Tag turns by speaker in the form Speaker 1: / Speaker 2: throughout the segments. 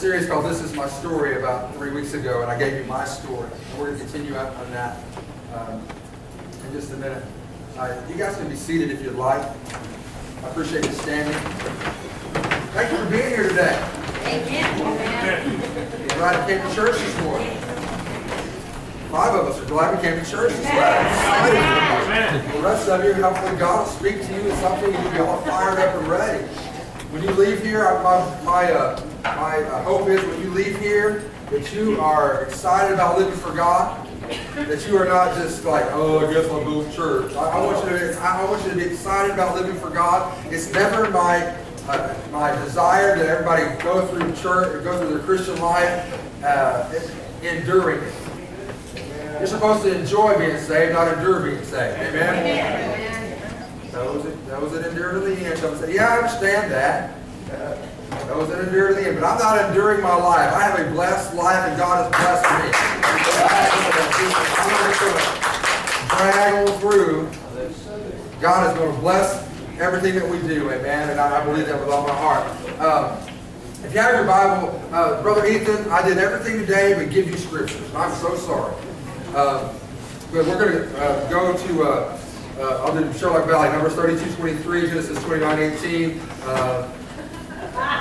Speaker 1: series called This Is My Story about 3 weeks ago, and I gave you my story. And we're going to continue on that in just a minute. You guys can be seated if you'd like. I appreciate you standing. Thank you for being here today.
Speaker 2: Amen.
Speaker 1: You're glad you came to church this morning. 5 of us are glad we came to church this morning. The rest of you, hopefully God will speak to you in something and you'll be all fired up and ready. When you leave here, my hope is when you leave here that you are excited about living for God, that you are not just like, oh, I guess I'll go to church. I want you to be excited about living for God. It's never my desire that everybody go through church or go through their Christian life enduring it. You're supposed to enjoy being saved, not endure being saved. Amen? Those that endure to the end. Some say, yeah, I understand that. Those that endure to the end. But I'm not enduring my life. I have a blessed life, and God has blessed me. I'm going to drag on through. God is going to bless everything that we do. Amen? And I believe that with all my heart. If you have your Bible, Brother Ethan, I did everything today but give you scriptures. I'm so sorry. But we're going to go to... I'll do Sherlock Valley, Numbers 32:23, Genesis 29:18,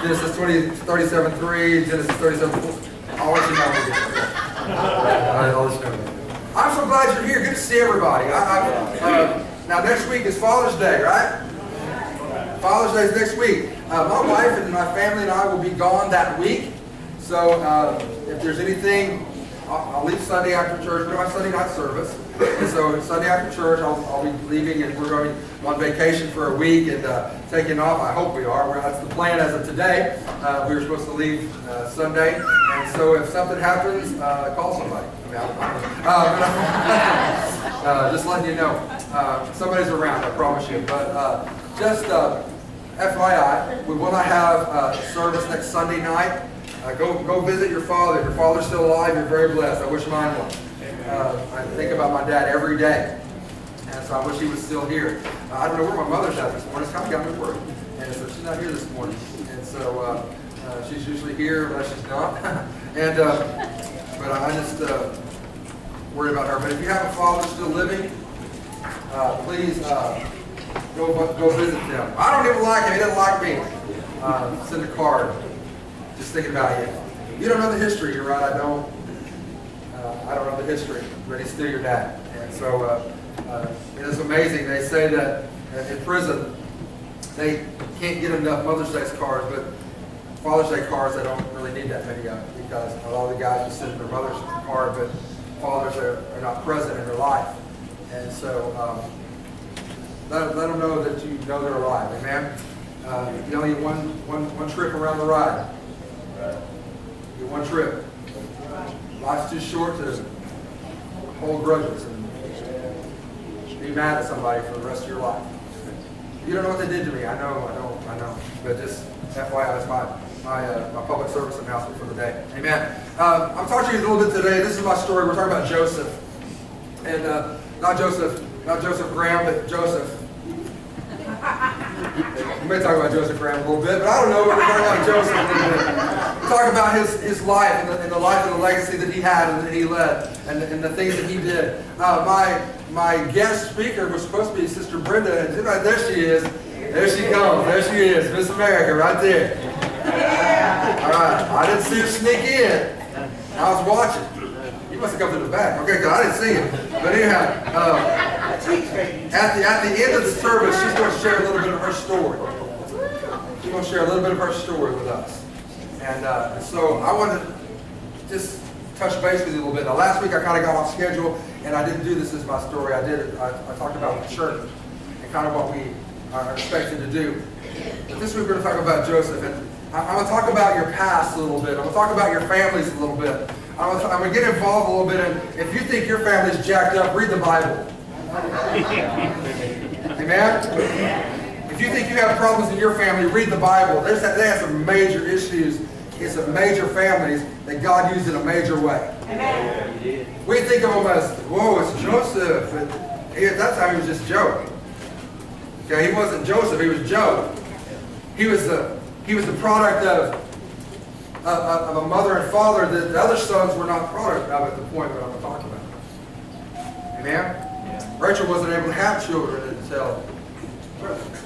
Speaker 1: Genesis 37:3, Genesis 37:4. I'll let you know. I'm so glad you're here. Good to see everybody. Now next week is Father's Day, right? Father's Day is next week. My wife and my family and I will be gone that week. So if there's anything, I'll leave Sunday after church. We don't have Sunday night service. And so Sunday after church, I'll be leaving, and we're going on vacation for a week and taking off. I hope we are. That's the plan as of today. We were supposed to leave Sunday. And so if something happens, call somebody. Just letting you know. Somebody's around, I promise you. But just FYI, we will not have service next Sunday night. Go visit your father. If your father's still alive, you're very blessed. I wish mine was. I think about my dad every day. And so I wish he was still here. I don't know where my mother's at this morning. It's kind of got me worried. And so she's not here this morning. And so she's usually here, but she's not. And but I just worry about her. But if you have a father still living, please go visit them. I don't even like him. He doesn't like me. Send a card. Just thinking about you. You don't know the history. You're right. I don't know the history, but he's still your dad. And so it is amazing. They say that in prison they can't get enough Mother's Day cards, but Father's Day cards they don't really need that many of, because a lot of the guys just send their mother's card, but fathers are not present in their life. And so let them know that you know they're alive. Amen. You only get one trip around the ride. Get one trip. Life's too short to hold grudges and be mad at somebody for the rest of your life. You don't know what they did to me. I know. But just FYI, that's my public service announcement for the day. Amen. I'm talking to you a little bit today. This is my story. We're talking about Joseph. And not Joseph Graham, but Joseph. We may talk about Joseph Graham a little bit, but I don't know. We're talking about Joseph a little bit. We're talking about his life and the life and the legacy that he had and that he led and the things that he did. My guest speaker was supposed to be Sister Brenda, and there she is. There she comes. There she is, Miss America, right there. All right. I didn't see her sneak in. I was watching. You must have come to the back. Okay, because I didn't see it. But anyhow, at the end of the service, she's going to share a little bit of her story. She's going to share a little bit of her story with us. And so I wanted to just touch base with you a little bit. Now, last week I kind of got off schedule, and I didn't do this as my story. I talked about the church and kind of what we are expected to do. But this week we're going to talk about Joseph. And I'm going to talk about your past a little bit. I'm going to talk about your families a little bit. I'm going to get involved a little bit. And if you think your family's jacked up, read the Bible. Amen? If you think you have problems in your family, read the Bible. They have some major issues in some major families that God used in a major way. Amen. We think of them as, whoa, it's Joseph. And at that time, he was just Joe. Okay, he wasn't Joseph, he was Joe. He was the product of of a mother and father that the other sons were not product of at the point that I'm talking about. Amen? Yeah. Rachel wasn't able to have children until birth.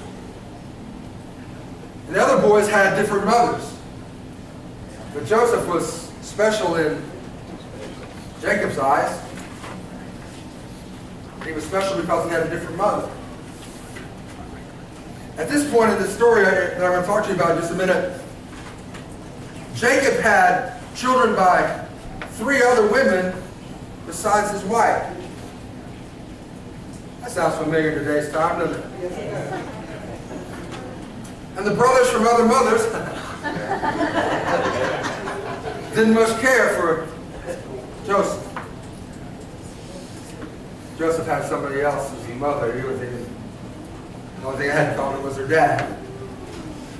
Speaker 1: And the other boys had different mothers. But Joseph was special in Jacob's eyes. He was special because he had a different mother. At this point in the story that I'm going to talk to you about in just a minute, Jacob had children by 3 other women besides his wife. That sounds familiar in today's time, doesn't it? And the brothers from other mothers didn't much care for Joseph. Joseph had somebody else as a mother. The only thing I hadn't called him was her dad.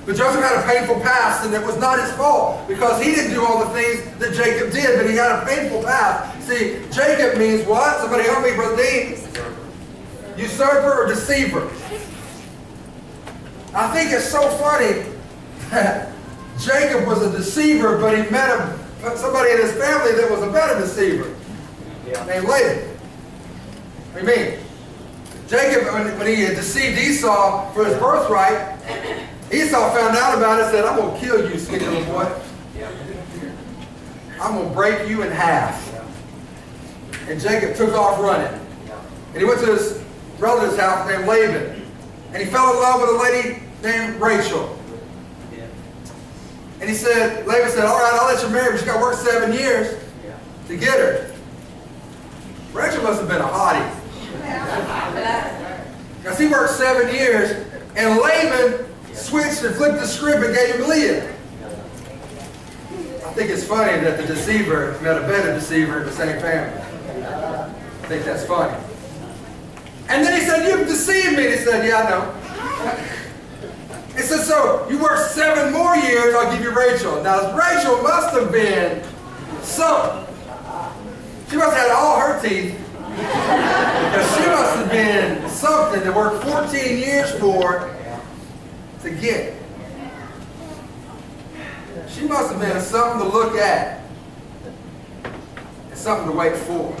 Speaker 1: But Joseph had a painful past, and it was not his fault because he didn't do all the things that Jacob did, but he had a painful past. See, Jacob means what? Somebody help me, Brother Dean. Usurper or deceiver. I think it's so funny that Jacob was a deceiver, but he met somebody in his family that was a better deceiver, named Laban. What do you mean? Jacob, when he had deceived Esau for his birthright, Esau found out about it and said, I'm going to kill you, skinny little boy. I'm going to break you in half. And Jacob took off running. And he went to his brother's house named Laban. And he fell in love with a lady named Rachel. And he said, Laban said, all right, I'll let you marry, but you got to work 7 years to get her. Rachel must have been a hottie. Because he worked 7 years, and Laban switched and flipped the script and gave him Leah. I think it's funny that the deceiver met a better deceiver in the same family. I think that's funny. And then he said, you deceived me. And he said, yeah, I know. He said, so you work 7 more years, I'll give you Rachel. Now, Rachel must have been something. She must have had all her teeth. Because she must have been something that worked 14 years for to get. She must have been something to look at and something to wait for.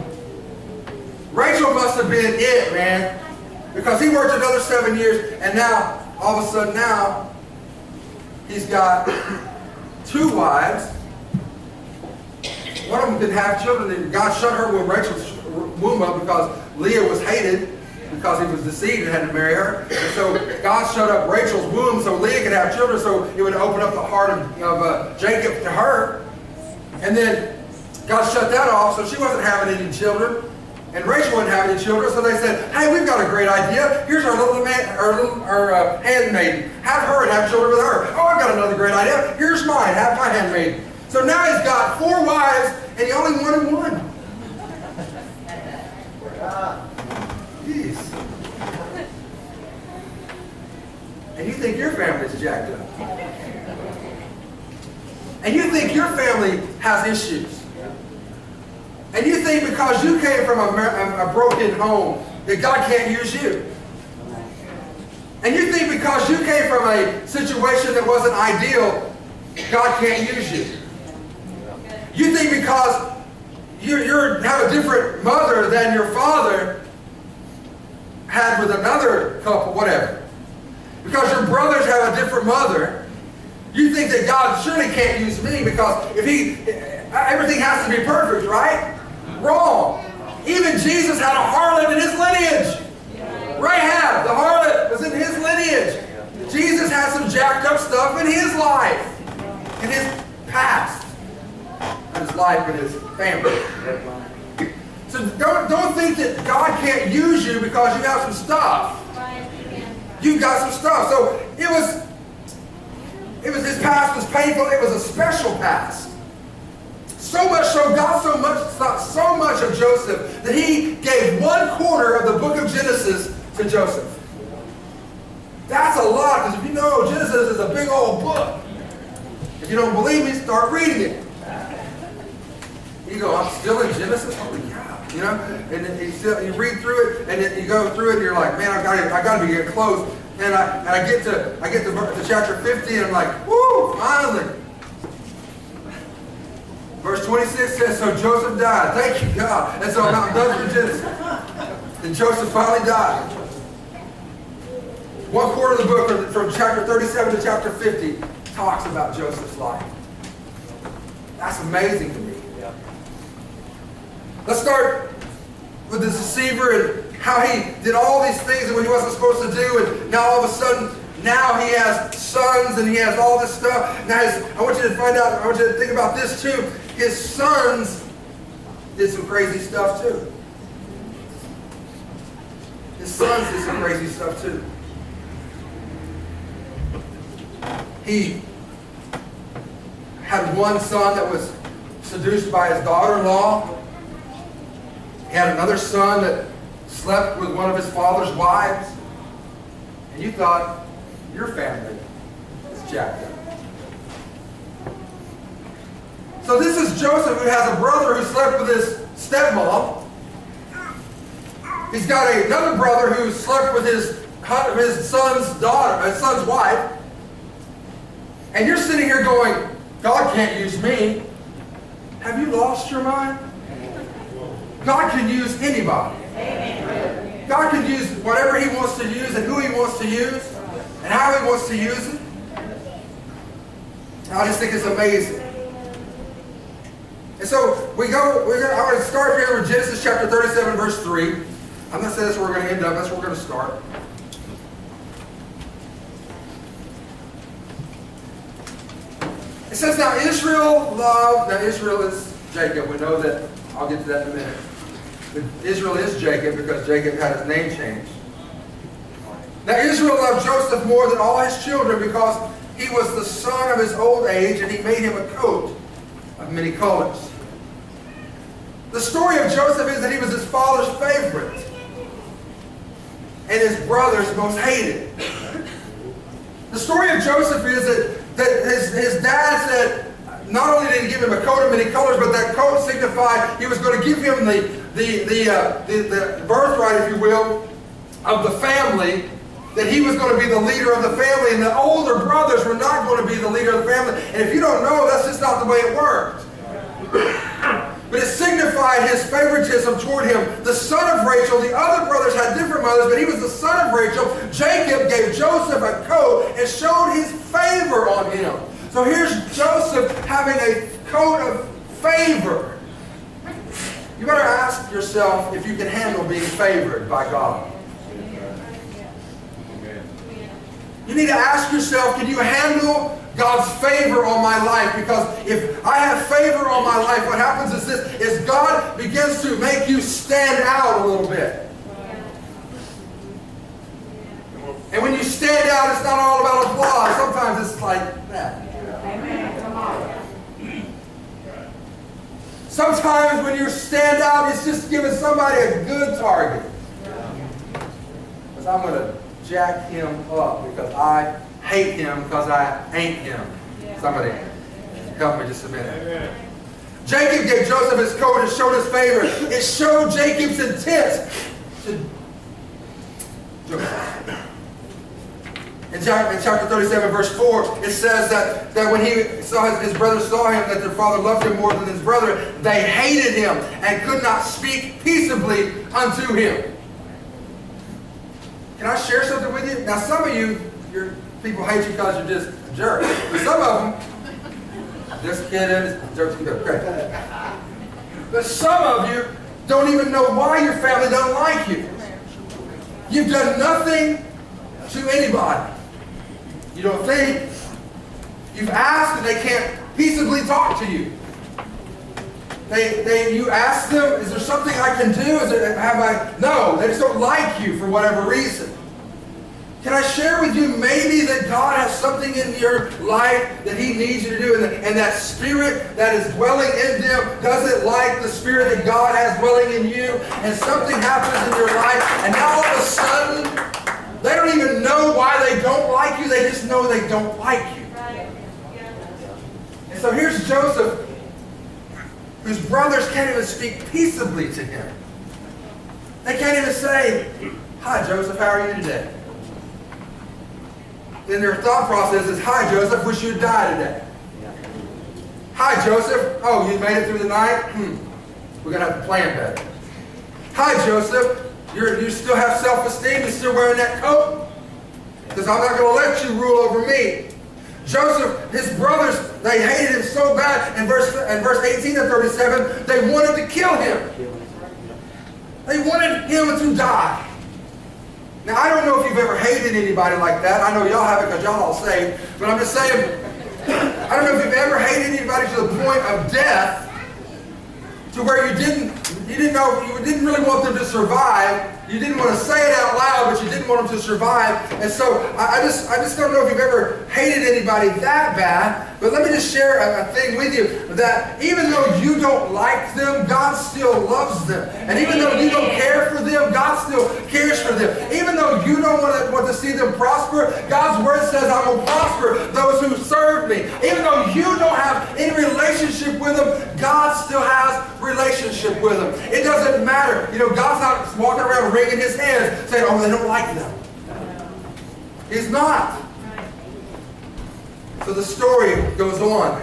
Speaker 1: Rachel must have been it, man. Because he worked another 7 years, and now, all of a sudden now, he's got 2 wives. One of them didn't have children, and God shut her womb, Rachel's womb up, because Leah was hated because he was deceived and had to marry her. And so God shut up Rachel's womb so Leah could have children, so it would open up the heart of Jacob to her. And then God shut that off, so she wasn't having any children. And Rachel wasn't having any children, so they said, hey, we've got a great idea. Here's our little handmaiden. Have her and have children with her. Oh, I've got another great idea. Here's mine. Have my handmaiden. So now he's got 4 wives, and he only wanted 1. Jeez. And you think your family's jacked up. And you think your family has issues. And you think because you came from a broken home that God can't use you. And you think because you came from a situation that wasn't ideal, God can't use you. You think because you have a different mother than your father had with another couple, whatever. Because your brothers have a different mother, you think that God surely can't use me because everything has to be perfect, right? Wrong. Even Jesus had a harlot in his lineage. Rahab, the harlot, was in his lineage. Jesus had some jacked up stuff in his life, in his past, in his life, in his family. So don't think that God can't use you because you have some stuff. You got some stuff. So it was his past was painful. It was a special past. So much so, God thought so much of Joseph that he gave 1/4 of the book of Genesis to Joseph. That's a lot, because if you know, Genesis is a big old book. If you don't believe me, start reading it. You go, I'm still in Genesis? Holy cow. You know? And then you read through it, and then you go through it, and you're like, man, I got to be getting close. And I get to chapter 50, and I'm like, woo, finally. Verse 26 says, so Joseph died. Thank you, God. And so I'm done with Genesis. And Joseph finally died. 1/4 of the book, from chapter 37 to chapter 50, talks about Joseph's life. That's amazing to me. Let's start with the deceiver and how he did all these things that he wasn't supposed to do, and now all of a sudden, now he has sons and he has all this stuff. Now I want you to find out, I want you to think about this too. His sons did some crazy stuff too. His sons did some crazy stuff too. He had one son that was seduced by his daughter-in-law. He had another son that slept with one of his father's wives. And you thought, your family is jacked up. So this is Joseph, who has a brother who slept with his stepmom. He's got another brother who slept with his son's daughter, his son's wife. And you're sitting here going, God can't use me. Have you lost your mind? God can use anybody. God can use whatever He wants to use and who He wants to use and how He wants to use it. I just think it's amazing. And so I'm going to start here with Genesis chapter 37, verse 3. I'm not saying that's where we're going to end up. That's where we're going to start. It says, now Israel is Jacob. We know that. I'll get to that in a minute. But Israel is Jacob because Jacob had his name changed. Now Israel loved Joseph more than all his children because he was the son of his old age, and he made him a coat of many colors. The story of Joseph is that he was his father's favorite and his brother's most hated. The story of Joseph is that his dad said, not only did he give him a coat of many colors, but that coat signified he was going to give him the birthright, if you will, of the family, that he was going to be the leader of the family, and the older brothers were not going to be the leader of the family. And if you don't know, that's just not the way it worked. But it signified his favoritism toward him. The son of Rachel, the other brothers had different mothers, but he was the son of Rachel. Jacob gave Joseph a coat and showed his favor on him. So here's Joseph having a coat of favor. You better ask yourself if you can handle being favored by God. You need to ask yourself, can you handle God's favor on my life? Because if I have favor on my life, what happens is this, is God begins to make you stand out a little bit. And when you stand out, it's not all about applause. Sometimes it's like that. Sometimes when you stand out, it's just giving somebody a good target. Because I'm going to jack him up because I hate him because I ain't him. Somebody help me just a minute. Jacob gave Joseph his coat and showed his favor. It showed Jacob's intent to Joseph. In chapter 37, verse 4, it says that when he saw his brothers saw him, that their father loved him more than his brother, they hated him and could not speak peaceably unto him. Can I share something with you? Now, some of you, people hate you because you're just a jerk. But some of them, just kidding, jerks can go crazy. But some of you don't even know why your family doesn't like you. You've done nothing to anybody. You don't think. You've asked and they can't peaceably talk to you. You ask them, is there something I can do? No, they just don't like you for whatever reason. Can I share with you maybe that God has something in your life that He needs you to do, and that spirit that is dwelling in them doesn't like the spirit that God has dwelling in you, and something happens in your life, and now all of a sudden, they don't even know why they don't like you, they just know they don't like you. And so here's Joseph, whose brothers can't even speak peaceably to him. They can't even say, "Hi Joseph, how are you today?" Then their thought process is, "Hi Joseph, wish you'd die today." Hi, Joseph. Oh, you made it through the night? We're going to have to plan better. Hi, Joseph. You still have self-esteem? You still wearing that coat? Because I'm not going to let you rule over me. Joseph, his brothers, they hated him so bad. In verse 18 and 37, they wanted to kill him. They wanted him to die. Now, I don't know if you've ever hated anybody like that. I know y'all haven't because y'all all saved. But I'm just saying, I don't know if you've ever hated anybody to the point of death, to where you didn't really want them to survive. You didn't want to say it out loud, but you didn't want them to survive. And so I just don't know if you've ever hated anybody that bad. But let me just share a thing with you, that even though you don't like them, God still loves them. And even though you don't care for them, God still cares for them. Even though you don't want to see them prosper, God's word says, I will prosper those who serve me. Even though you don't have any relationship with them, God still has relationship with them. It doesn't matter. You know, God's not walking around wringing his hands saying, oh, they don't like them. He's not. So the story goes on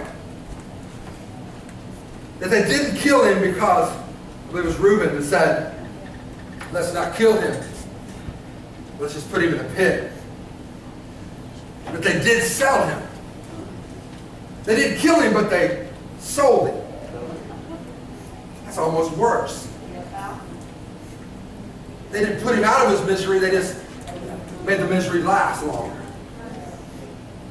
Speaker 1: that they didn't kill him because it was Reuben that said, let's not kill him. Let's just put him in a pit. But they did sell him. They didn't kill him, but they sold him. That's almost worse. They didn't put him out of his misery, they just made the misery last longer.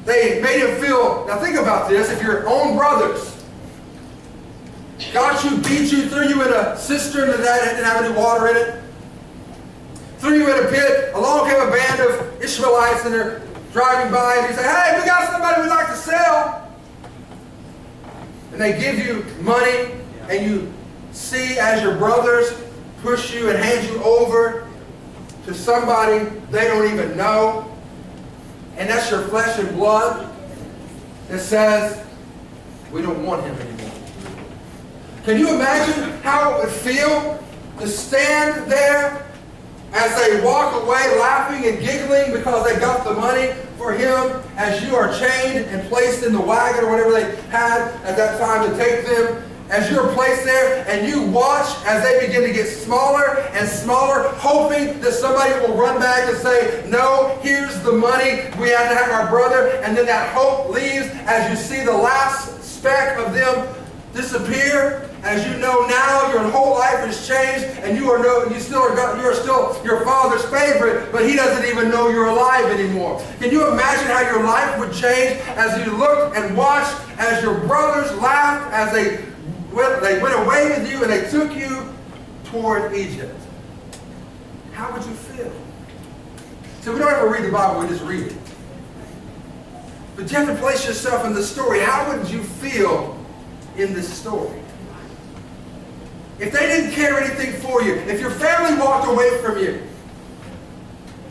Speaker 1: They made him feel, now think about this, if your own brothers got you, beat you, threw you in a cistern that didn't have any water in it, threw you in a pit, along came a band of Ishmaelites and they're driving by and you say, hey, we got somebody we'd like to sell. And they give you money and you see as your brothers push you and hand you over to somebody they don't even know, and that's your flesh and blood, that says, we don't want him anymore. Can you imagine how it would feel to stand there as they walk away laughing and giggling because they got the money for him, as you are chained and placed in the wagon or whatever they had at that time to take them, as you're placed there and you watch as they begin to get smaller and smaller, hoping that somebody will run back and say, no, here's the money, we have to have our brother, and then that hope leaves as you see the last speck of them disappear. As you know now, your whole life has changed, and you are still your father's favorite, but he doesn't even know you're alive anymore. Can you imagine how your life would change as you looked and watched as your brothers laughed as they went away with you and they took you toward Egypt? How would you feel? So we don't ever read the Bible, we just read it. But you have to place yourself in the story. How would you feel in this story? If they didn't care anything for you, if your family walked away from you,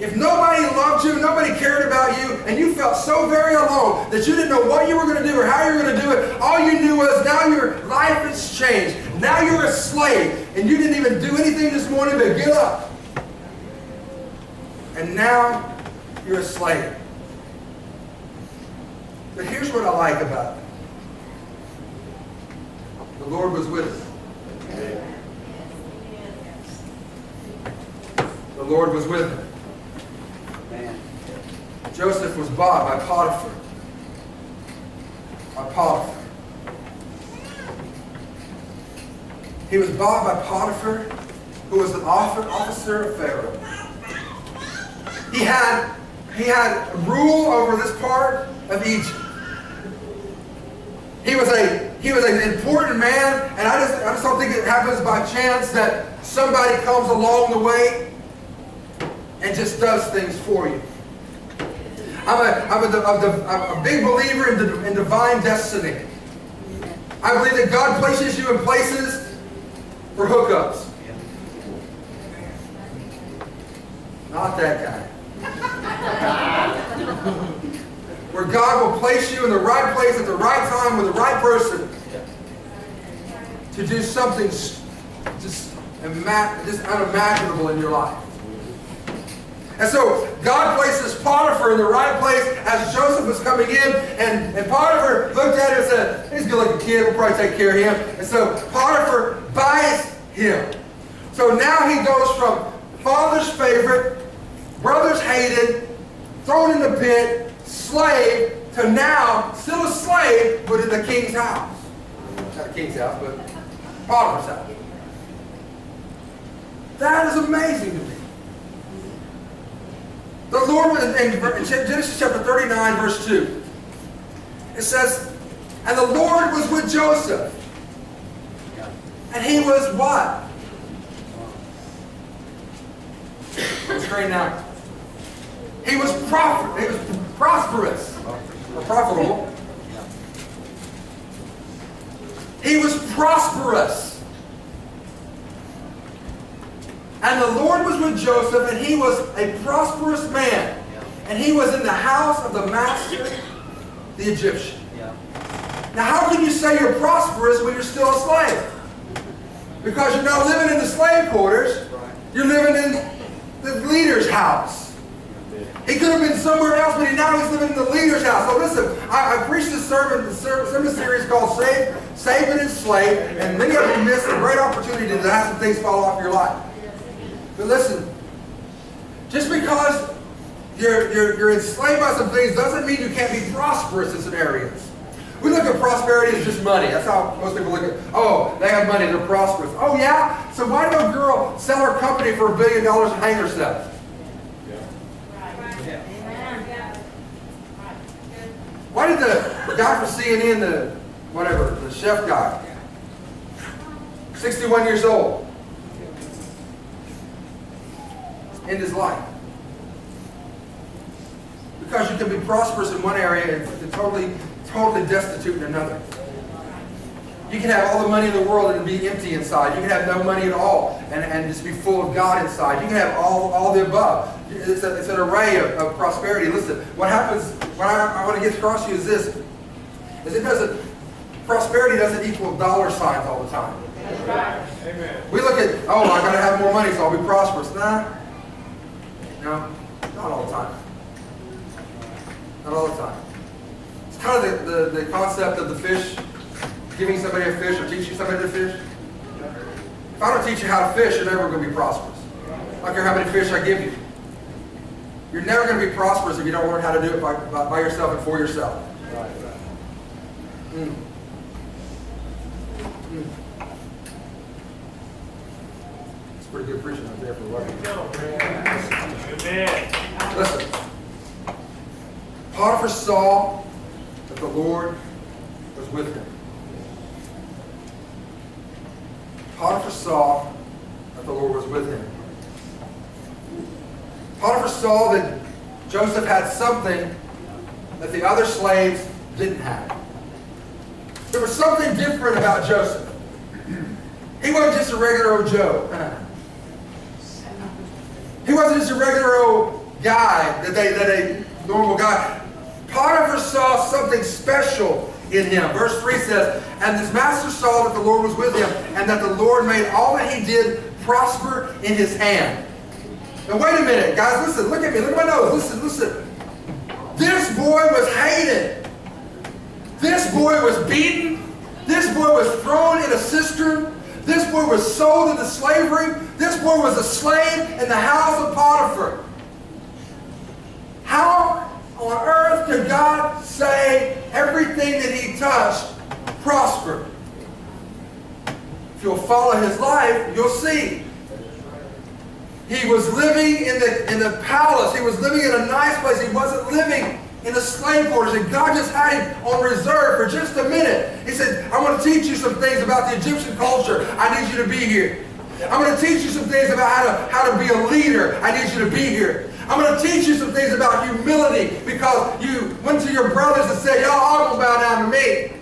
Speaker 1: if nobody loved you, nobody cared about you, and you felt so very alone that you didn't know what you were going to do or how you were going to do it, all you knew was now your life has changed. Now you're a slave, and you didn't even do anything this morning but get up. And now you're a slave. But here's what I like about it. The Lord was with us. The Lord was with him. Joseph was bought by Potiphar. He was bought by Potiphar, who was an officer of Pharaoh. He had rule over this part of Egypt. He was an important man, and I just don't think it happens by chance that somebody comes along the way and just does things for you. I'm a big believer in divine destiny. I believe that God places you in places for hookups. Not that guy. Where God will place you in the right place at the right time with the right person to do something just unimaginable in your life. And so God places Potiphar in the right place as Joseph was coming in. And Potiphar looked at him and said, he's a good-looking kid. We'll probably take care of him. And so Potiphar buys him. So now he goes from father's favorite, brothers hated, thrown in the pit, slave, to now still a slave, but in the king's house. Not the king's house, but Potiphar's house. That is amazing to me. The Lord, in Genesis chapter 39, verse 2, it says, and the Lord was with Joseph. And he was what? Straighten out. He was prosperous. Or profitable. He was prosperous. And the Lord was with Joseph, and he was a prosperous man. And he was in the house of the master, the Egyptian. Now, how can you say you're prosperous when you're still a slave? Because you're not living in the slave quarters. You're living in the leader's house. He could have been somewhere else, but now he's living in the leader's house. So listen, I preached this sermon series called Save and Enslave, and many of you missed a great opportunity to have some things fall off your life. But listen, just because you're enslaved by some things doesn't mean you can't be prosperous in some areas. We look at prosperity as just money. That's how most people look at, oh, they have money, they're prosperous. Oh, yeah? So why did a girl sell her company for $1 billion and hang herself? Why did the guy from CNN, the chef guy, 61 years old, end his life? Because you can be prosperous in one area and totally destitute in another. You can have all the money in the world and be empty inside. You can have no money at all and just be full of God inside. You can have all the above. It's an array of prosperity. Listen, what happens, what I want to get across to you is this, prosperity doesn't equal dollar signs all the time. Amen. We look at, I got to have more money so I'll be prosperous. No, not all the time. Not all the time. It's kind of the concept of the fish, giving somebody a fish or teaching somebody to fish. If I don't teach you how to fish, you're never going to be prosperous. I don't care how many fish I give you. You're never going to be prosperous if you don't learn how to do it by yourself and for yourself. It's pretty good preaching right there for what? Listen. Potiphar saw that the Lord was with him. Potiphar saw that the Lord was with him. Potiphar saw that Joseph had something that the other slaves didn't have. There was something different about Joseph. He wasn't just a regular old Joe. He wasn't just a regular old guy, a normal guy. Potiphar saw something special in him. Verse 3 says, and his master saw that the Lord was with him, and that the Lord made all that he did prosper in his hand. Now wait a minute, guys, listen, look at me, look at my nose, listen. This boy was hated. This boy was beaten. This boy was thrown in a cistern. This boy was sold into slavery. This boy was a slave in the house of Potiphar. How on earth could God say everything that he touched prospered? If you'll follow his life, you'll see. He was living in the palace. He was living in a nice place. He wasn't living in the slave quarters. And God just had him on reserve for just a minute. He said, I want to teach you some things about the Egyptian culture. I need you to be here. I'm going to teach you some things about how to be a leader. I need you to be here. I'm going to teach you some things about humility because you went to your brothers and said, y'all all going to bow down to me.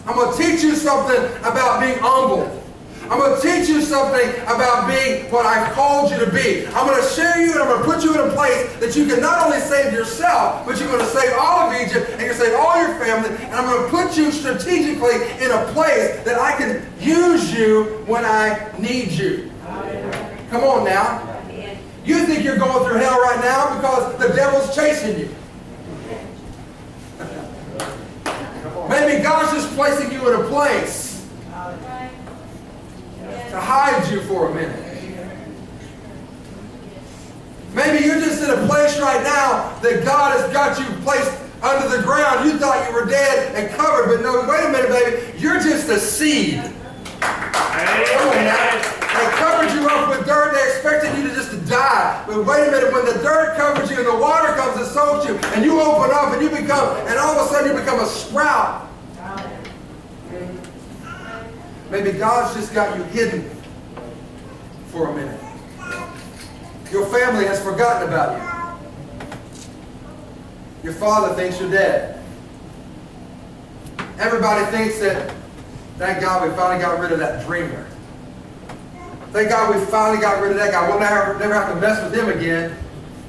Speaker 1: I'm going to teach you something about being humble. I'm going to teach you something about being what I've called you to be. I'm going to share you and I'm going to put you in a place that you can not only save yourself, but you're going to save all of Egypt and you're going to save all your family. And I'm going to put you strategically in a place that I can use you when I need you. Come on now. You think you're going through hell right now because the devil's chasing you. Maybe God's just placing you in a place to hide you for a minute. Maybe you're just in a place right now that God has got you placed under the ground. You thought you were dead and covered, but no, wait a minute, baby. You're just a seed. Come on now. They covered you up with dirt. They expected you to just die. But wait a minute, when the dirt covers you and the water comes and soaks you, and you open up and you become, and all of a sudden you become a sprout. Maybe God's just got you hidden for a minute. Your family has forgotten about you. Your father thinks you're dead. Everybody thinks that, thank God we finally got rid of that dreamer. Thank God we finally got rid of that guy. We'll never have to mess with him again.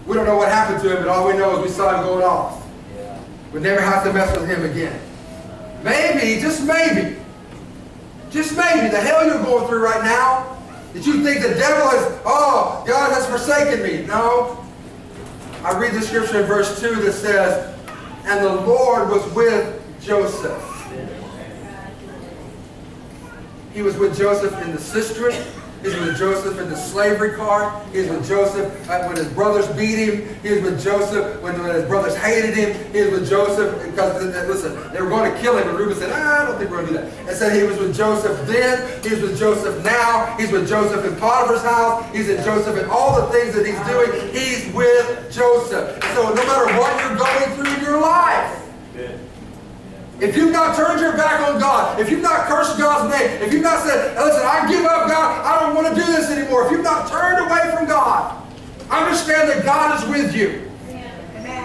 Speaker 1: We don't know what happened to him, but all we know is we saw him going off. We'll never have to mess with him again. Maybe, just maybe, the hell you're going through right now, that you think the devil is, oh, God has forsaken me. No. I read the scripture in verse 2 that says, and the Lord was with Joseph. He was with Joseph in the cistern. He was with Joseph in the slavery cart. He was with Joseph when his brothers beat him. He was with Joseph when his brothers hated him. He was with Joseph because, listen, they were going to kill him. And Reuben said, I don't think we're going to do that. And said he was with Joseph then. He's with Joseph now. He's with Joseph in Potiphar's house. He's with Joseph in all the things that he's doing. He's with Joseph. And so no matter what you're going through in your life, if you've not turned your back on God, if you've not cursed God's name, if you've not said, listen, I give up, God, I don't want to do this anymore. If you've not turned away from God, understand that God is with you.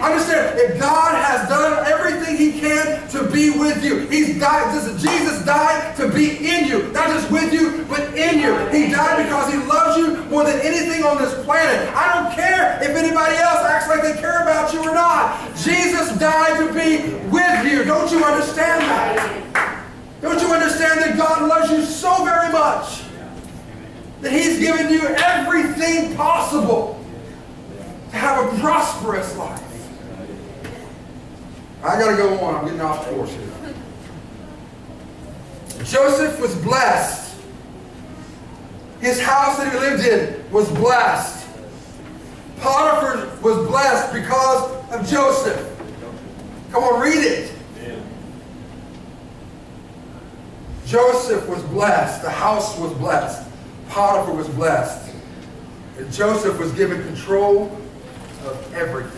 Speaker 1: Understand that God has done everything He can to be with you. He's died. Jesus died to be in you. Not just with you, but in you. He died because He loves you more than anything on this planet. I don't care if anybody else acts like they care about you or not. Jesus died to be with you. Don't you understand that? Don't you understand that God loves you so very much that He's given you everything possible to have a prosperous life? I got to go on. I'm getting off course here. Joseph was blessed. His house that he lived in was blessed. Potiphar was blessed because of Joseph. Come on, read it. Joseph was blessed. The house was blessed. Potiphar was blessed. And Joseph was given control of everything.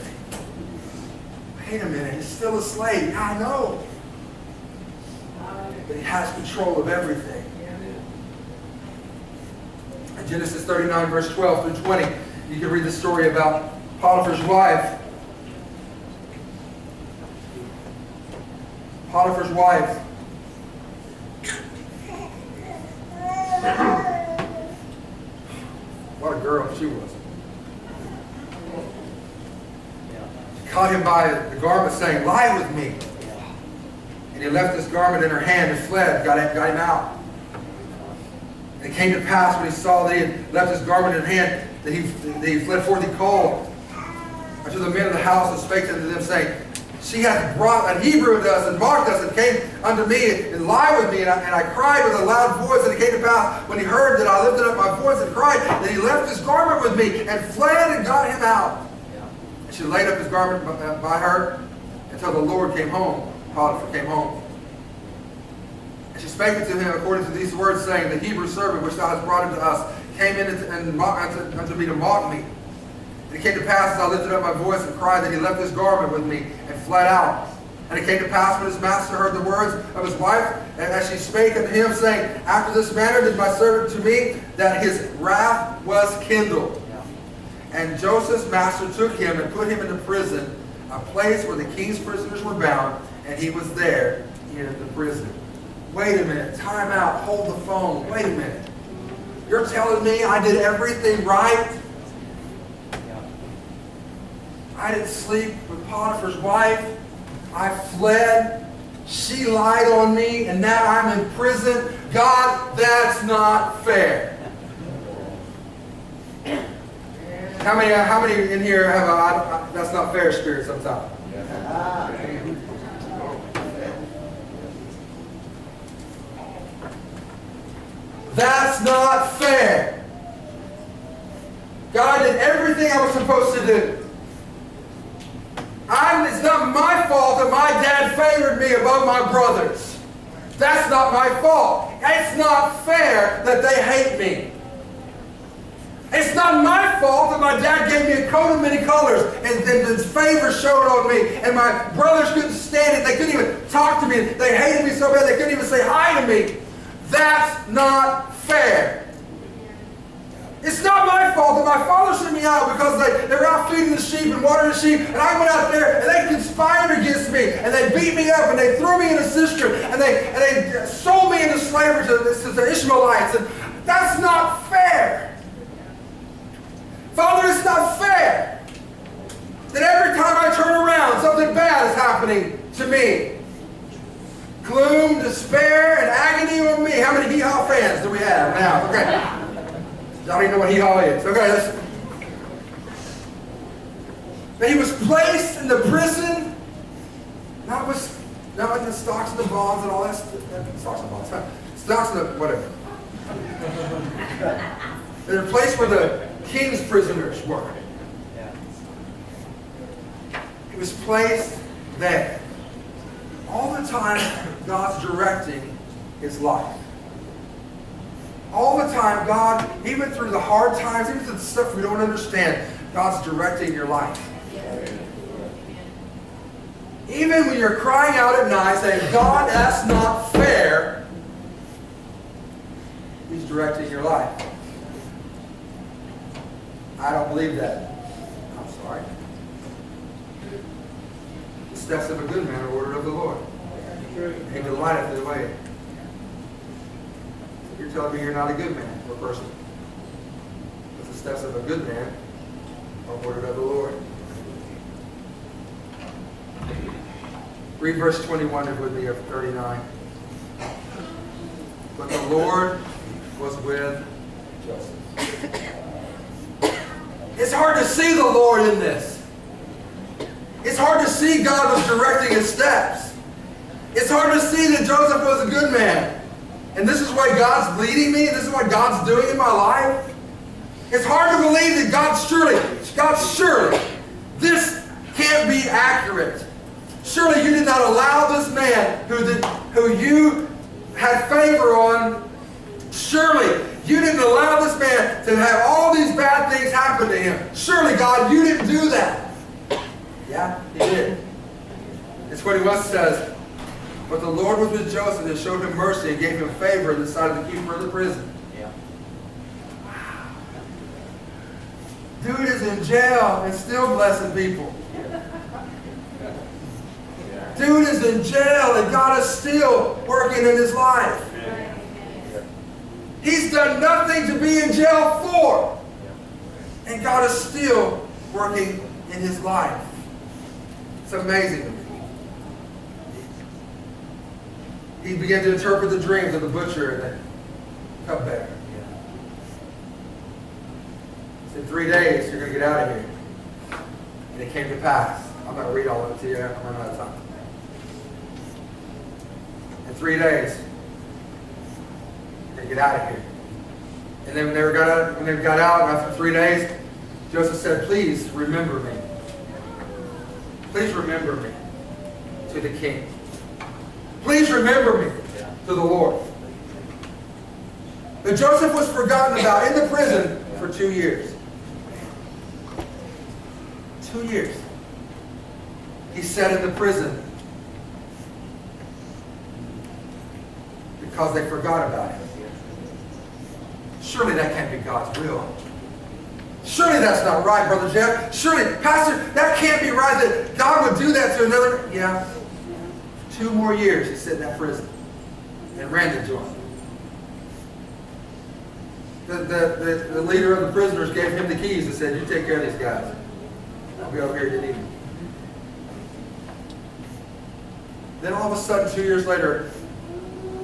Speaker 1: Wait a minute, he's still a slave. I know. But he has control of everything. In Genesis 39, verse 12 through 20, you can read the story about Potiphar's wife. Potiphar's wife. What a girl she was. Caught him by the garment saying, lie with me. And he left this garment in her hand and fled, got him out. And it came to pass when he saw that he had left his garment in her hand, that he fled forth. He called unto the men of the house and spake unto them, saying, she hath brought an Hebrew unto us and mocked us and came unto me and lied with me. And I cried with a loud voice. And it came to pass when he heard that I lifted up my voice and cried, that he left his garment with me and fled and got him out. She laid up his garment by her until the Lord came home. Potiphar came home. And she spake unto him according to these words, saying, the Hebrew servant which thou hast brought unto us came in unto me to mock me. And it came to pass as I lifted up my voice and cried that he left his garment with me and fled out. And it came to pass when his master heard the words of his wife, and as she spake unto him, saying, after this manner did my servant to me, that his wrath was kindled. And Joseph's master took him and put him into prison, a place where the king's prisoners were bound, and he was there in the prison. Wait a minute. Time out. Hold the phone. Wait a minute. You're telling me I did everything right? I didn't sleep with Potiphar's wife. I fled. She lied on me, and now I'm in prison. God, that's not fair. How many in here have a that's not fair spirit sometimes? That's not fair. God did everything I was supposed to do. It's not my fault that my dad favored me above my brothers. That's not my fault. It's not fair that they hate me. It's not my fault that my dad gave me a coat of many colors and his favor showed on me and my brothers couldn't stand it. They couldn't even talk to me. They hated me so bad they couldn't even say hi to me. That's not fair. It's not my fault that my father sent me out because they were out feeding the sheep and watering the sheep, and I went out there and they conspired against me and they beat me up and they threw me in a cistern and they sold me into slavery to the Ishmaelites. And that's not fair. Father, it's not fair that every time I turn around something bad is happening to me. Gloom, despair, and agony on me. How many hee-haw fans do we have now? Okay. Y'all don't even know what hee-haw is. Okay, listen. That he was placed in the prison, not like the stocks and the bonds and all that stuff. Stocks and bonds, huh? Stocks and the whatever. They're a place where the king's prisoners were. He was placed there. All the time, God's directing his life. All the time, God, even through the hard times, even through the stuff we don't understand, God's directing your life. Even when you're crying out at night saying, God, that's not fair, he's directing your life. I don't believe that. I'm sorry. The steps of a good man are ordered of the Lord. He delighteth in the way. You're telling me you're not a good man or person. But the steps of a good man are ordered of the Lord. Read verse 21 with me of 39. But the Lord was with Joseph. It's hard to see the Lord in this. It's hard to see God was directing his steps. It's hard to see that Joseph was a good man. And this is why God's leading me. This is what God's doing in my life. It's hard to believe that God surely, this can't be accurate. Surely you did not allow this man who you had favor on, surely you didn't allow this man to have all these bad things happen to him. Surely, God, you didn't do that. Yeah, he did. It's what he once says. But the Lord was with Joseph and showed him mercy and gave him favor in the sight of the keeper of the prison. Yeah. Wow. Dude is in jail and still blessing people. Dude is in jail and God is still working in his life. He's done nothing to be in jail for. And God is still working in his life. It's amazing to me. He began to interpret the dreams of the butcher and the cupbearer. He said, 3 days, you're going to get out of here. And it came to pass. I'm not going to read all of it to you. I'm running out of time. In 3 days, you're going to get out of here. And then when they got out, after 3 days, Joseph said, please remember me. Please remember me to the king. Please remember me to the Lord. But Joseph was forgotten about in the prison for 2 years. 2 years. He sat in the prison because they forgot about him. Surely that can't be God's will. Surely that's not right, Brother Jeff. Surely, Pastor, that can't be right that God would do that to another. Yeah. 2 more years he sat in that prison and ran the joint. The leader of the prisoners gave him the keys and said, you take care of these guys. I'll be over here if you need me. Then all of a sudden, 2 years later,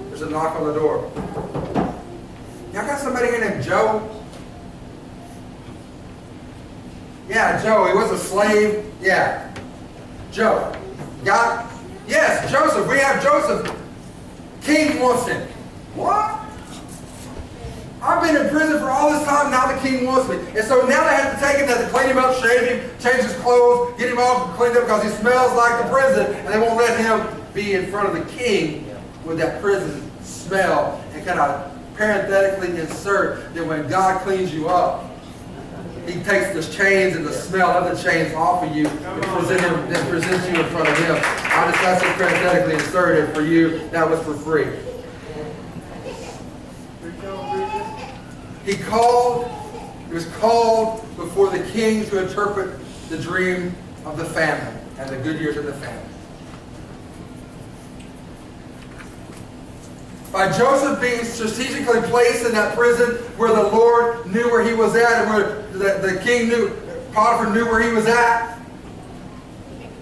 Speaker 1: there's a knock on the door. Y'all got somebody here named Joe? Yeah, Joe, he was a slave. Yeah. Joe. Yes, Joseph. We have Joseph. King wants him. What? I've been in prison for all this time, now the king wants me. And so now they have to take him, they have to clean him up, shave him, change his clothes, get him all cleaned up because he smells like the prison, and they won't let him be in front of the king with that prison smell. And kind of parenthetically insert that when God cleans you up, he takes the chains and the smell of the chains off of you and presents you in front of him. I just got to parenthetically inserted for you. That was for free. He was called before the king to interpret the dream of the famine and the good years of the famine. By Joseph being strategically placed in that prison where the Lord knew where he was at and where the king knew, Potiphar knew where he was at,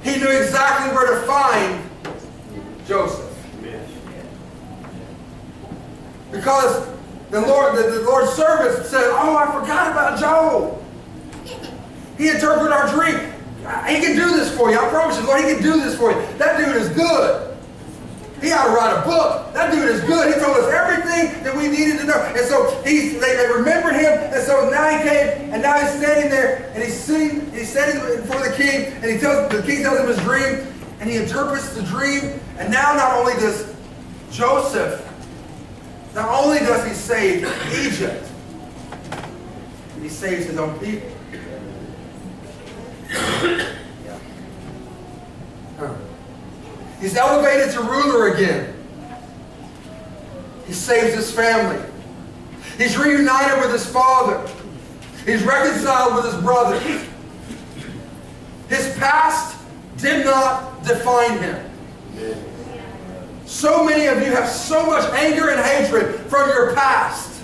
Speaker 1: he knew exactly where to find Joseph. Because the Lord's servants said, oh, I forgot about Job. He interpreted our dream. He can do this for you. I promise you, Lord, he can do this for you. That dude is good. He ought to write a book. That dude is good. He told us everything that we needed to know. And so they remembered him. And so now he came, and now he's standing there, and he's standing before the king, and the king tells him his dream, and he interprets the dream. And now not only does Joseph, not only does he save Egypt, he saves his own people. He's elevated to ruler again. He saves his family. He's reunited with his father. He's reconciled with his brothers. His past did not define him. So many of you have so much anger and hatred from your past.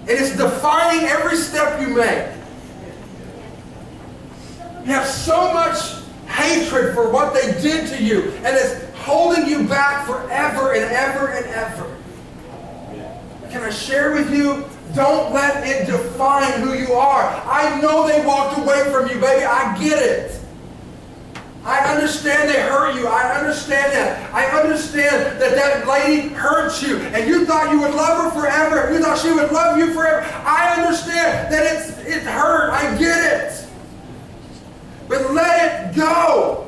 Speaker 1: And it's defining every step you make. You have so much hatred for what they did to you, and it's holding you back forever and ever and ever. Can I share with you? Don't let it define who you are. I know they walked away from you, baby. I get it. I understand they hurt you. I understand that. I understand that that lady hurt you, and you thought you would love her forever. You thought she would love you forever. I understand that it hurt. I get it. But let it go.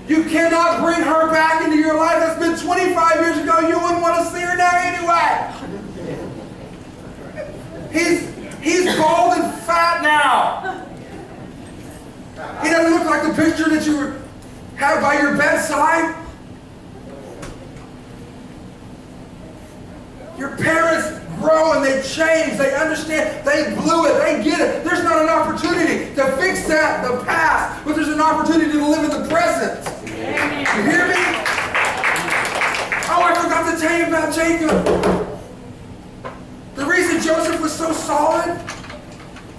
Speaker 1: You cannot bring her back into your life. That's been 25 years ago. You wouldn't want to see her now anyway. He's bald and fat now. He doesn't look like the picture that you have by your bedside. Your parents grow and they change. They understand. They blew it. They get it. There's not an opportunity to fix that, the past, but there's an opportunity to live in the present. Amen. You hear me? Oh, I forgot to tell you about Jacob. The reason Joseph was so solid is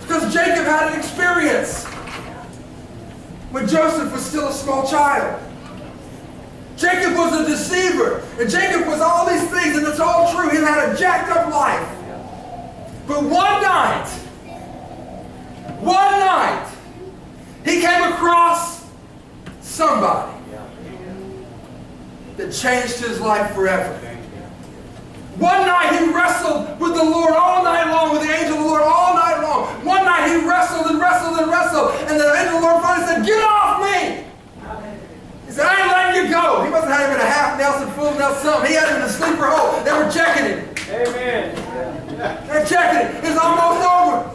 Speaker 1: because Jacob had an experience when Joseph was still a small child. Jacob was a deceiver, and Jacob was all these things, and it's all true. He had a jacked up life. But one night, he came across somebody that changed his life forever. One night he wrestled with the Lord all night long, with the angel of the Lord all night long. One night he wrestled and wrestled and wrestled, and the angel of the Lord finally said, "Get off me!" He said, "I ain't letting you go." He wasn't having him in a half Nelson, full Nelson, something. He had him in a sleeper hold. They were checking him.
Speaker 2: Amen.
Speaker 1: They're checking him. It's almost over.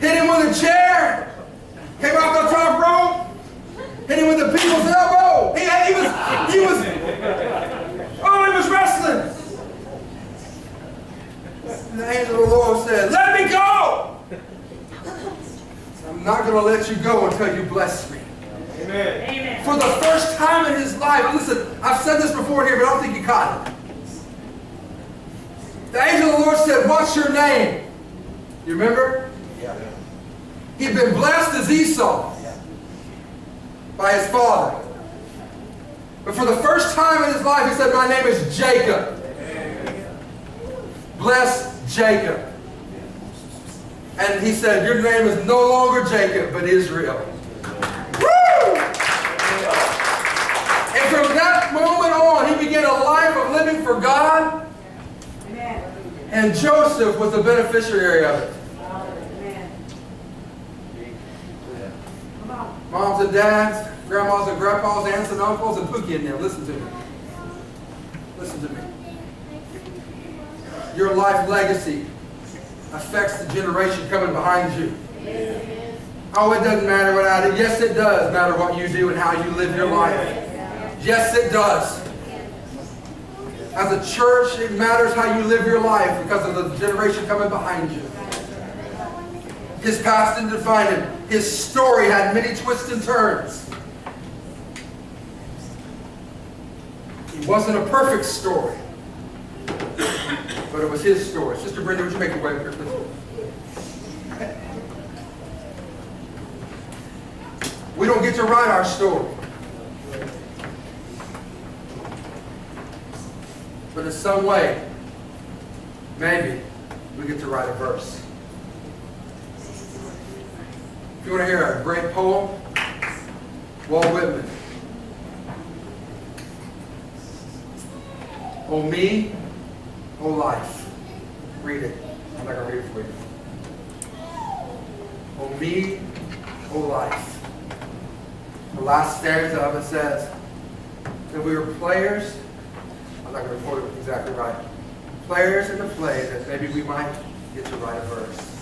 Speaker 1: Hit him with a chair. Came off the top rope. Hit him with the people's elbow. He was wrestling. And the angel of the Lord said, "Let me go." I'm not going to let you go until you bless me.
Speaker 2: Amen.
Speaker 3: Amen.
Speaker 1: For the first time in his life, listen, I've said this before here, but I don't think you caught it. The angel of the Lord said, "What's your name?" You remember?
Speaker 2: Yeah.
Speaker 1: He'd been blessed as Esau by his father. But for the first time in his life, he said, "My name is Jacob." Bless Jacob. And he said, your name is no longer Jacob, but Israel. Woo! And from that moment on, he began a life of living for God. And Joseph was the beneficiary of it. Moms and dads, grandmas and grandpas, aunts and uncles, and Pookie and them, listen to me. Listen to me. Your life legacy affects the generation coming behind you. Oh, it doesn't matter what I do. Yes, it does matter what you do and how you live your life. Yes, it does. As a church, it matters how you live your life because of the generation coming behind you. His past didn't define him. His story had many twists and turns. It wasn't a perfect story, but it was his story. Sister Brenda, would you make your way up here, please? We don't get to write our story. But in some way, maybe we get to write a verse. If you want to hear a great poem, Walt Whitman. Oh me, oh life. Read it. I'm not going to read it for you. Oh me, oh life. The last stanza of it says that we were players. I'm not going to quote it exactly right. Players in the play that maybe we might get to write a verse.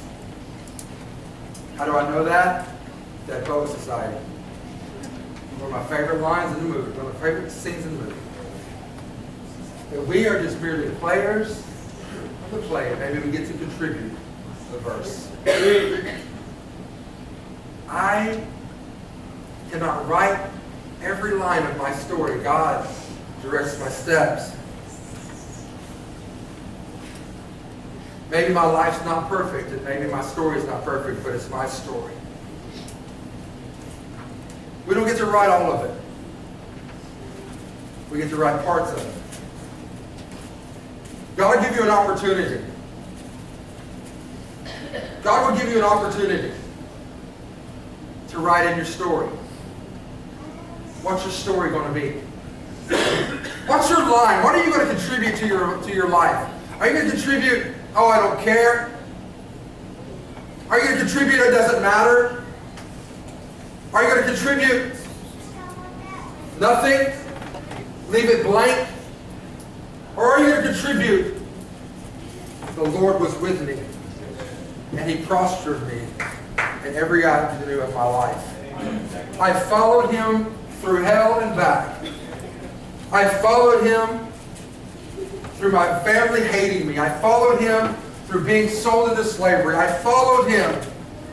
Speaker 1: How do I know that? That Boat Society. One of my favorite lines in the movie. One of my favorite scenes in the movie. That we are just merely players of the play, and maybe we get to contribute the verse. I cannot write every line of my story. God directs my steps. Maybe my life's not perfect, and maybe my story is not perfect, but it's my story. We don't get to write all of it. We get to write parts of it. God will give you an opportunity. God will give you an opportunity to write in your story. What's your story going to be? What's your line? What are you going to contribute to your life? Are you going to contribute, oh, I don't care? Are you going to contribute, it doesn't matter? Are you going to contribute nothing? Leave it blank? Or are you going to contribute, the Lord was with me, and He prospered me in every avenue of my life. I followed Him through hell and back. I followed Him through my family hating me. I followed Him through being sold into slavery. I followed Him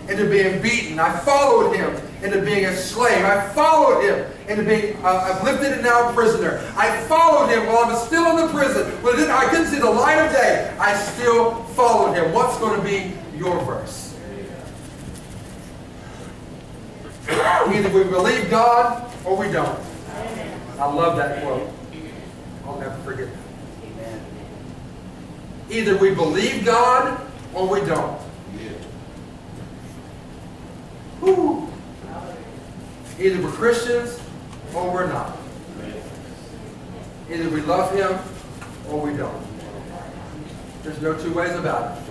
Speaker 1: into being beaten. I followed Him into being a slave. I followed Him into being afflicted and now a prisoner. I followed Him while I was still in the prison. When I couldn't see the light of day, I still followed Him. What's going to be your verse? Either we believe God or we don't. I love that quote. I'll never forget that. Either we believe God or we don't. Whew. Either we're Christians or we're not. Either we love Him or we don't. There's no two ways about it.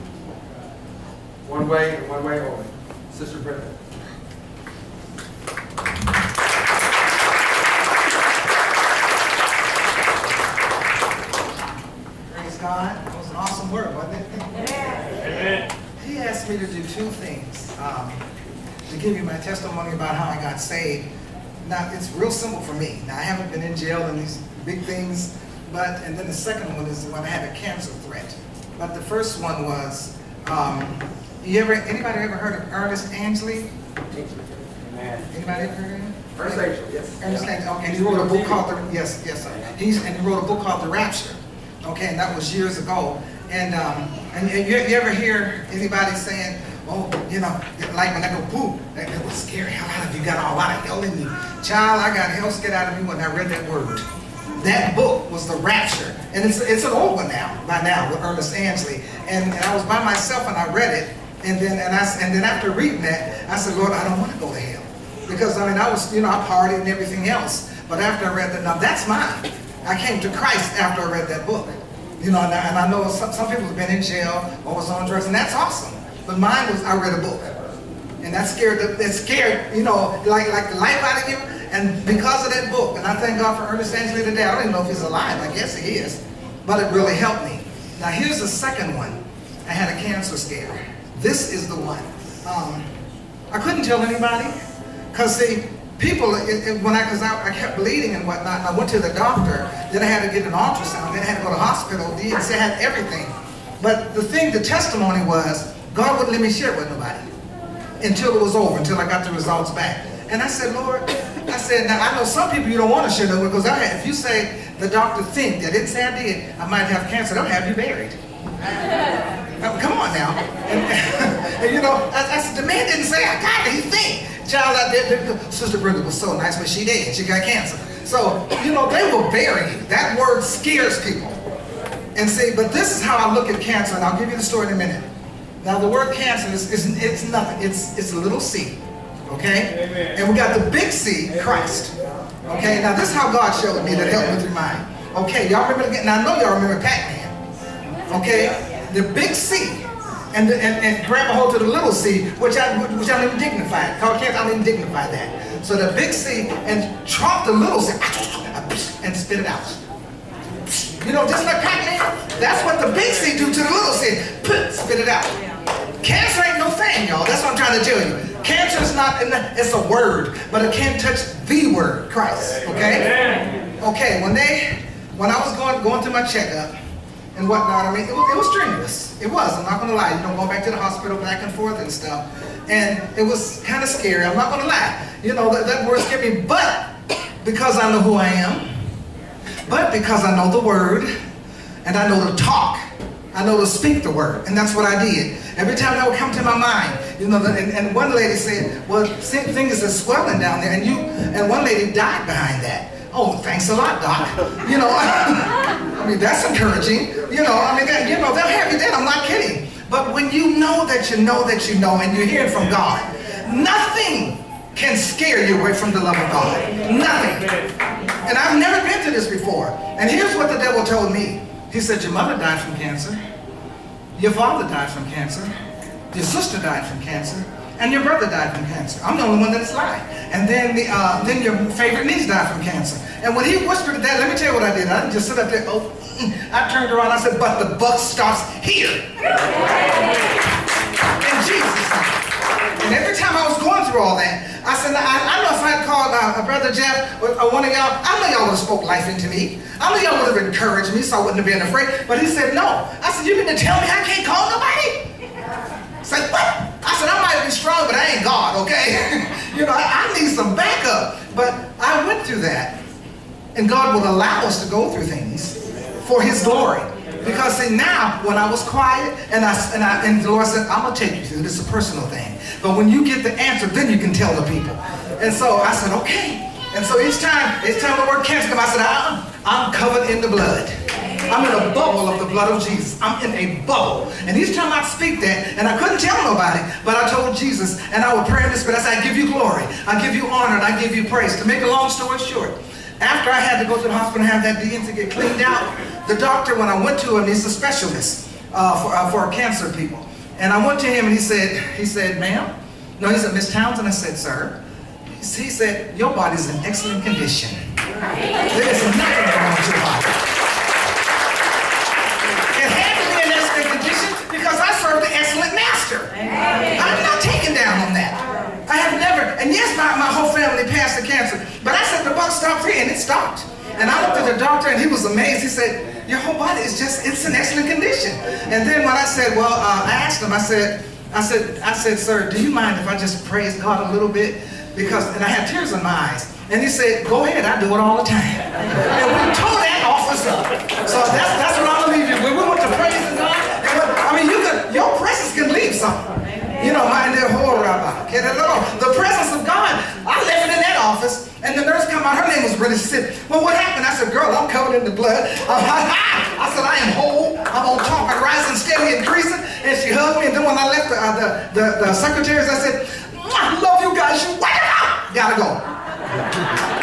Speaker 1: One way and one way only. Sister Brenda.
Speaker 2: Praise God. It was an awesome word, wasn't it? Amen. He asked me to do two things. To give you my testimony about how I got saved. Now, it's real simple for me. Now, I haven't been in jail and these big things, and then the second one is when I had a cancer threat. But the first one was, anybody ever heard of Ernest Angley?
Speaker 3: Amen.
Speaker 2: Anybody ever heard of him?
Speaker 1: Ernest Angley, yes.
Speaker 2: Ernest Angley, okay, and he wrote a book called, yes, sir. He wrote a book called The Rapture. Okay, and that was years ago. And you ever hear anybody saying, oh, like when I go poop, that was scary. How have you got a lot of hell in you? Child, I got hell scared out of me when I read that word. That book was The Rapture. And it's an old one now, by now, with Ernest Angley. And I was by myself and I read it. And then after reading that, I said, Lord, I don't want to go to hell. Because I was, I partied and everything else. But after I read that, now that's mine. I came to Christ after I read that book. And I know some people have been in jail or was on drugs, and that's awesome. But mine was, I read a book. And that scared, like the life out of you. And because of that book, and I thank God for Ernest Angley today. I don't even know if he's alive. I guess he is. But it really helped me. Now here's the second one. I had a cancer scare. This is the one. I couldn't tell anybody. Because see, people, because I kept bleeding and whatnot, and I went to the doctor, then I had to get an ultrasound, then I had to go to the hospital, they had everything. But the testimony was, God wouldn't let me share it with nobody until it was over, until I got the results back. And I said, Lord, now I know some people you don't want to share that with, because if you say the doctor think that didn't say I did, I might have cancer, they'll have you buried. Come on now. And I said, the man didn't say I got it, he think. Child out there, Sister Brenda was so nice, but she did. She got cancer. So, they will bury you. That word scares people. And see, but this is how I look at cancer, and I'll give you the story in a minute. Now, the word cancer it's nothing. It's a little c. Okay? Amen. And we got the big C, Christ. Okay? Now, this is how God showed me that helped me through mine. Okay, y'all remember again? Now, I know y'all remember Pac-Man. Okay? The big C. And grab a hold to the little c, which I don't even dignify. Called cancer, I don't even dignify that. So the big C and chomp the little c and spit it out. Just like Pac-Man, that's what the big C do to the little c. Spit it out. Cancer ain't no thing, y'all. That's what I'm trying to tell you. Cancer is not, it's a word, but it can't touch the word, Christ. Okay? Okay, when I was going through my checkup, and whatnot, it was strenuous. It was, I'm not going to lie. Going back to the hospital back and forth and stuff. And it was kind of scary. I'm not going to lie. That word scared me. But because I know who I am, but because I know the word, and I know to talk, I know to speak the word. And that's what I did. Every time that would come to my mind, and one lady said, well, things are swelling down there. And one lady died behind that. Oh, thanks a lot, Doc. That's encouraging. They'll have you dead. I'm not kidding. But when you know that you know that you know, and you're hearing from God, nothing can scare you away from the love of God. Nothing. And I've never been to this before. And here's what the devil told me. He said, your mother died from cancer. Your father died from cancer. Your sister died from cancer. And your brother died from cancer. I'm the only one that's alive. And then your favorite niece died from cancer. And when he whispered that, let me tell you what I did. I didn't just sit up there, I turned around, I said, but the buck stops here. In Jesus' name. And every time I was going through all that, I said, I know if I had called Brother Jeff or one of y'all, I know y'all would have spoke life into me. I know y'all would have encouraged me so I wouldn't have been afraid. But he said, no. I said, you mean to tell me I can't call nobody? I said, what? I said, I might be strong, but I ain't God, okay? I need some backup. But I went through that. And God will allow us to go through things for His glory. Because see, now, when I was quiet, and the Lord said, I'm going to take you through this. It's a personal thing. But when you get the answer, then you can tell the people. And so I said, okay. And so each time the word cancer comes, I said, I'm covered in the blood. I'm in a bubble of the blood of Jesus. I'm in a bubble. And each time I speak that, and I couldn't tell nobody, but I told Jesus, and I would pray in the Spirit. I said, I give you glory, I give you honor, and I give you praise. To make a long story short, after I had to go to the hospital and have that DNC get cleaned out, the doctor, when I went to him, he's a specialist for cancer people. And I went to him and he said, ma'am? No, he said, Miss Townsend. I said, sir. He said, your body's in excellent condition. There is nothing wrong with your body. It had to be in excellent condition because I serve the excellent master. I'm not taken down on that. I have never, and yes, my whole family passed the cancer, but I said the buck stopped here, and it stopped. And I looked at the doctor, and he was amazed. He said, your whole body is it's in excellent condition. And then when I said, well, I asked him, I said, sir, do you mind if I just praise God a little bit? And I had tears in my eyes. And he said, go ahead, I do it all the time. And we tore that office up. So that's what I'm going to leave you with. We went to praising God. Your presence can leave something. The presence of God, I left it in that office, and the nurse come out, her name was Brenda. She said, well, what happened? I said, girl, I'm covered in the blood. I said, I am whole. I'm on top and rising, steady, increasing. And she hugged me, and then when I left the secretaries, I said, I love you guys, you gotta go.